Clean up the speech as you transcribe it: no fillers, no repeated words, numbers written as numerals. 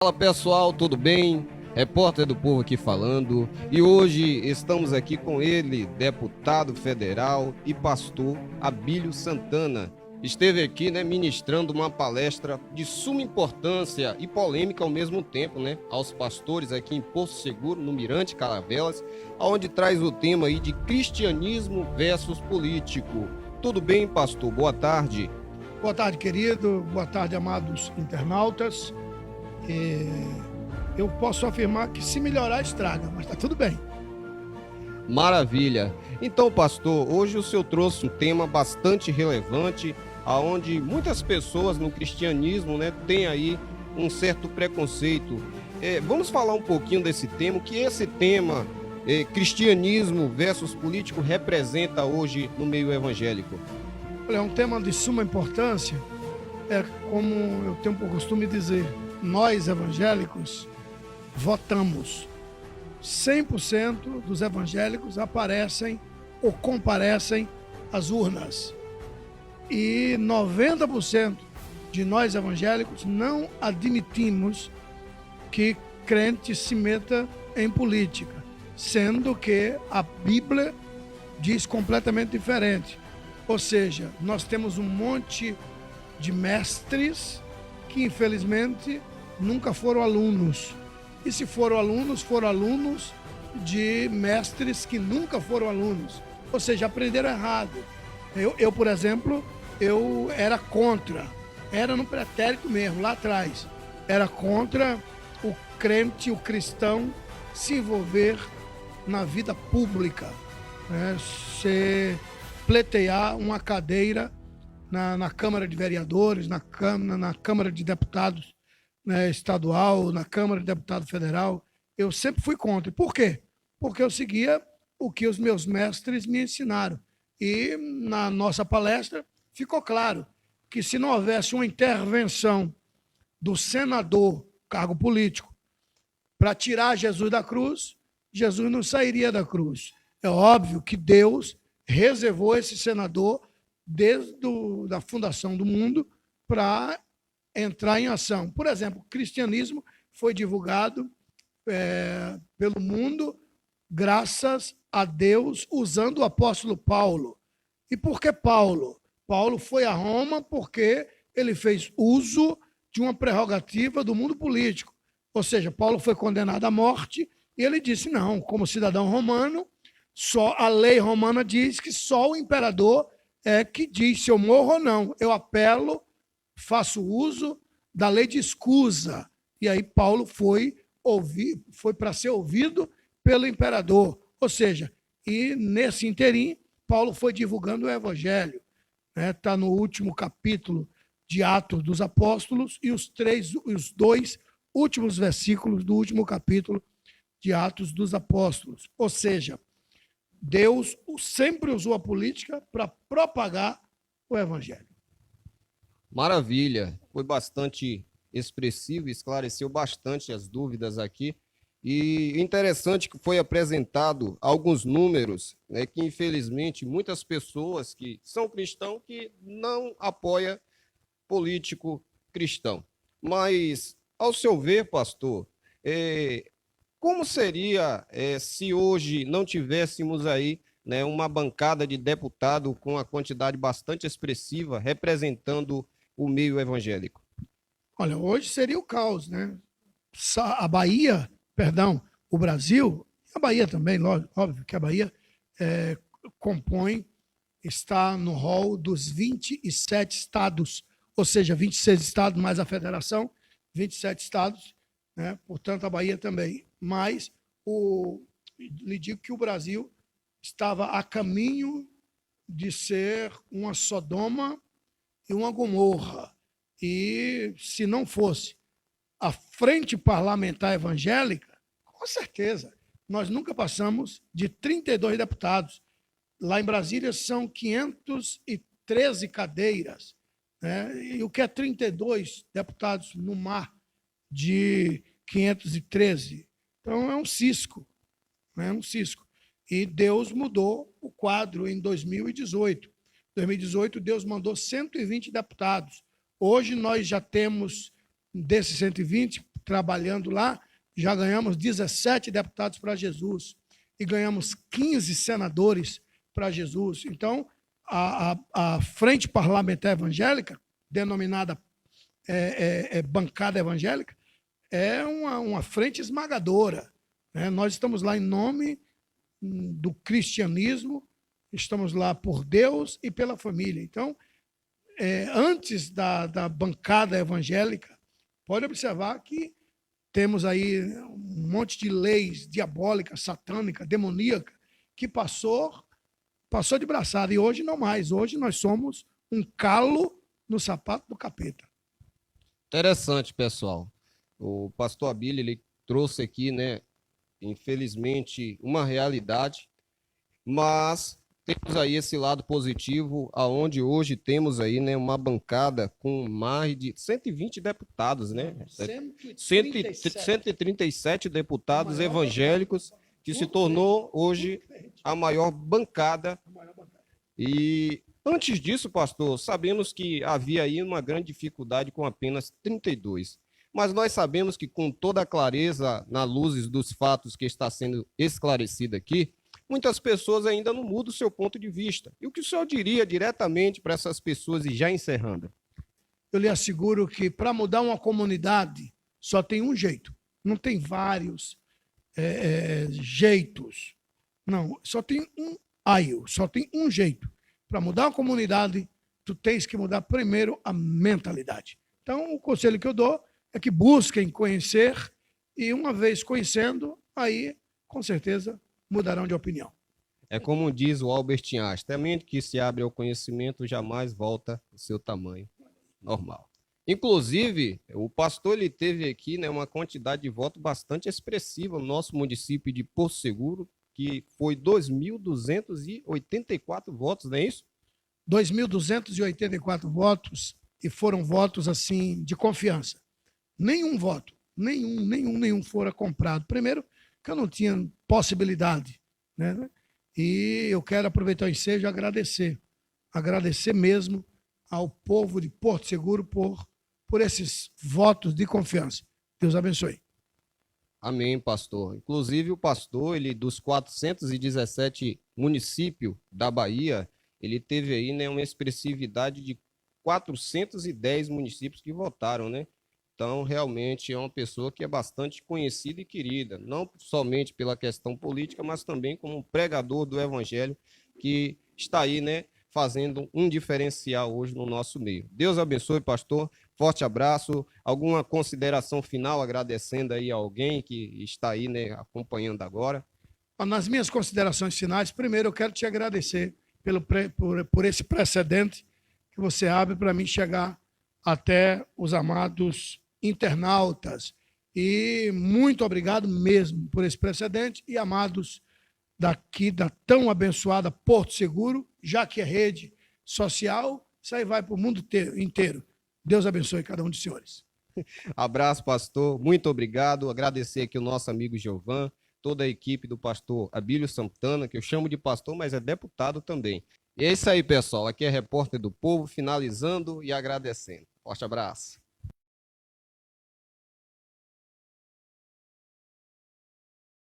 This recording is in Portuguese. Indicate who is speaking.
Speaker 1: Fala pessoal, tudo bem? Repórter do Povo aqui falando. E hoje estamos aqui com ele, deputado federal e pastor Abílio Santana. Esteve aqui, ministrando uma palestra de suma importância e polêmica ao mesmo tempo, aos pastores aqui em Porto Seguro, no Mirante Caravelas, onde traz o tema aí de cristianismo versus político. Tudo bem, pastor? Boa tarde.
Speaker 2: Boa tarde, querido. Boa tarde, amados internautas. Eu posso afirmar que se melhorar, estraga, mas está tudo bem.
Speaker 1: Maravilha. Então, pastor, hoje o senhor trouxe um tema bastante relevante, aonde muitas pessoas no cristianismo, têm aí um certo preconceito. Vamos falar um pouquinho desse tema, o que esse tema, cristianismo versus político, representa hoje no meio evangélico?
Speaker 2: Olha, é um tema de suma importância. É como eu tenho por costume dizer, nós evangélicos votamos. 100% dos evangélicos aparecem ou comparecem às urnas. E 90% de nós evangélicos não admitimos que crente se meta em política, sendo que a Bíblia diz completamente diferente. Ou seja, nós temos um monte de mestres que, infelizmente, nunca foram alunos. E se foram alunos de mestres que nunca foram alunos. Ou seja, aprenderam errado. Eu, por exemplo, eu era contra. Era no pretérito mesmo, lá atrás. Era contra o crente, o cristão, se envolver na vida pública. Se pleitear uma cadeira na Câmara de Vereadores, na Câmara de Deputados estadual, na Câmara de Deputado Federal. Eu sempre fui contra. Por quê? Porque eu seguia o que os meus mestres me ensinaram. E na nossa palestra ficou claro que se não houvesse uma intervenção do senador, cargo político, para tirar Jesus da cruz, Jesus não sairia da cruz. É óbvio que Deus reservou esse senador desde a fundação do mundo para entrar em ação. Por exemplo, o cristianismo foi divulgado pelo mundo graças a Deus usando o apóstolo Paulo. E por que Paulo? Paulo foi a Roma porque ele fez uso de uma prerrogativa do mundo político. Ou seja, Paulo foi condenado à morte e ele disse, não, como cidadão romano, só a lei romana diz que só o imperador é que diz se eu morro ou não. Eu apelo, faço uso da lei de escusa. E aí Paulo foi para ser ouvido pelo imperador. Ou seja, e nesse interim, Paulo foi divulgando o evangelho. Está no último capítulo de Atos dos Apóstolos e os 2 últimos versículos do último capítulo de Atos dos Apóstolos. Ou seja, Deus sempre usou a política para propagar o evangelho.
Speaker 1: Maravilha, foi bastante expressivo, esclareceu bastante as dúvidas aqui. E interessante que foi apresentado alguns números, que infelizmente muitas pessoas que são cristãos que não apoiam político cristão. Mas, ao seu ver, pastor, como seria se hoje não tivéssemos aí uma bancada de deputado com a quantidade bastante expressiva representando o meio evangélico?
Speaker 2: Olha, hoje seria o caos, A Bahia, o Brasil, a Bahia também, óbvio que a Bahia está no rol dos 27 estados, ou seja, 26 estados mais a federação, 27 estados, portanto a Bahia também. Mas lhe digo que o Brasil estava a caminho de ser uma Sodoma e uma Gomorra. E se não fosse a Frente Parlamentar Evangélica, com certeza, nós nunca passamos de 32 deputados. Lá em Brasília são 513 cadeiras. E o que é 32 deputados no mar de 513? Então é um cisco. E Deus mudou o quadro em 2018. Em 2018, Deus mandou 120 deputados. Hoje nós já temos, desses 120, trabalhando lá, já ganhamos 17 deputados para Jesus e ganhamos 15 senadores para Jesus. Então, a Frente Parlamentar Evangélica, denominada Bancada Evangélica, é uma frente esmagadora, né? Nós estamos lá em nome do cristianismo, estamos lá por Deus e pela família. Então, antes da bancada evangélica, pode observar que temos aí um monte de leis diabólicas, satânicas, demoníacas, que passou de braçada. E hoje não mais. Hoje nós somos um calo no sapato do capeta.
Speaker 1: Interessante, pessoal. O pastor Abílio, ele trouxe aqui, né, infelizmente, uma realidade, mas temos aí esse lado positivo, aonde hoje temos aí, né, uma bancada com mais de 120 deputados, né? 137 deputados evangélicos, que se tornou hoje a maior bancada. E antes disso, pastor, sabemos que havia aí uma grande dificuldade com apenas 32. Mas nós sabemos que com toda a clareza, na luz dos fatos que está sendo esclarecido aqui, muitas pessoas ainda não mudam o seu ponto de vista. E o que o senhor diria diretamente para essas pessoas, e já encerrando?
Speaker 2: Eu lhe asseguro que para mudar uma comunidade só tem um jeito. Não tem vários jeitos. Não, só tem um aio, só tem um jeito. Para mudar uma comunidade, tu tens que mudar primeiro a mentalidade. Então, o conselho que eu dou é que busquem conhecer e, uma vez conhecendo, aí, com certeza, mudarão de opinião.
Speaker 1: É como diz o Albert Einstein, a mente que se abre ao conhecimento jamais volta ao seu tamanho normal. Inclusive, o pastor ele teve aqui, né, uma quantidade de votos bastante expressiva no nosso município de Porto Seguro, que foi 2.284 votos, não é isso?
Speaker 2: 2.284 votos, e foram votos assim de confiança. Nenhum voto, nenhum fora comprado. Primeiro, que eu não tinha possibilidade, né? E eu quero aproveitar o ensejo e agradecer mesmo ao povo de Porto Seguro por esses votos de confiança. Deus abençoe.
Speaker 1: Amém, pastor. Inclusive, o pastor, ele dos 417 municípios da Bahia, ele teve aí, né, uma expressividade de 410 municípios que votaram, né? Então, realmente é uma pessoa que é bastante conhecida e querida, não somente pela questão política, mas também como um pregador do evangelho que está aí, né, fazendo um diferencial hoje no nosso meio. Deus abençoe, pastor. Forte abraço. Alguma consideração final, agradecendo aí a alguém que está aí, né, acompanhando agora?
Speaker 2: Nas minhas considerações finais, primeiro eu quero te agradecer por esse precedente que você abre para mim chegar até os amados internautas. E muito obrigado mesmo por esse precedente e amados daqui da tão abençoada Porto Seguro, já que é rede social, isso aí vai para o mundo inteiro. Deus abençoe cada um dos senhores.
Speaker 1: Abraço, pastor. Muito obrigado. Agradecer aqui o nosso amigo Giovan, toda a equipe do pastor Abílio Santana, que eu chamo de pastor, mas é deputado também. E é isso aí, pessoal. Aqui é Repórter do Povo, finalizando e agradecendo. Forte abraço.